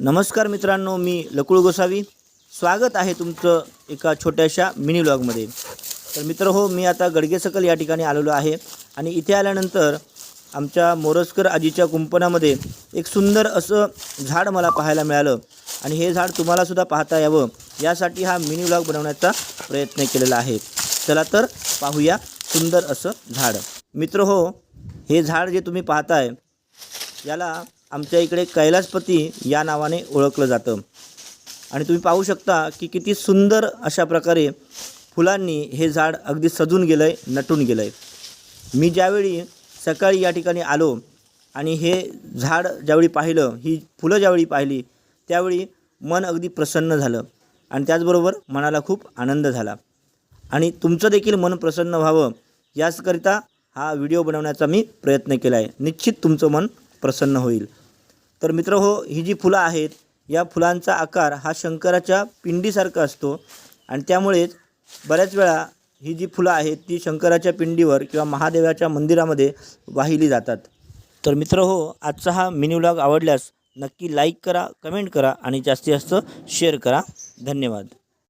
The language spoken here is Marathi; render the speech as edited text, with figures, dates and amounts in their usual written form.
नमस्कार मित्रांनो, मी लकुळ गोसावी स्वागत आहे तुमचं एका छोट्याशा मिनी व्लॉगमध्ये। तर मित्र हो, मी आता गडगेसकल या ठिकाणी आलेलो आहे आणि इथे आल्यानंतर आमच्या मोरजकर आजीच्या कुंपणामध्ये एक सुंदर असं झाड मला पाहायला मिळालं आणि हे झाड तुम्हाला सुद्धा पाहता यावं यासाठी हा मिनी व्लॉग बनवण्याचा प्रयत्न केलेला आहे। चला तर पाहूया सुंदर असं झाड। मित्र हो, हे झाड जे तुम्ही पाहताय याला आमच्या इकडे कैलासपती या नावाने ओळखलं जातं आणि तुम्ही पाहू शकता की किती सुंदर अशा प्रकारे फुलांनी हे झाड अगदी सजून गेलं आहे, नटून गेलं आहे। मी ज्यावेळी सकाळी या ठिकाणी आलो आणि हे झाड ज्यावेळी पाहिलं, ही फुलं ज्यावेळी पाहिली त्यावेळी मन अगदी प्रसन्न झालं आणि त्याचबरोबर मनाला खूप आनंद झाला आणि तुमचं देखील मन प्रसन्न व्हावं याचकरिता हा व्हिडिओ बनवण्याचा मी प्रयत्न केला आहे। निश्चित तुमचं मन प्रसन्न होईल। तर मित्र हो, ही जी फुलं आहेत या फुलांचा आकार हा शंकराच्या पिंडीसारखा असतो आणि त्यामुळेच बऱ्याच वेळा ही जी फुलं आहेत ती शंकराच्या पिंडीवर किंवा महादेवाच्या मंदिरामध्ये वाहिली जातात। तर मित्र हो, आजचा हा मिनी व्लॉग आवडल्यास नक्की लाईक करा, कमेंट करा आणि जास्तीत जास्त शेअर करा। धन्यवाद।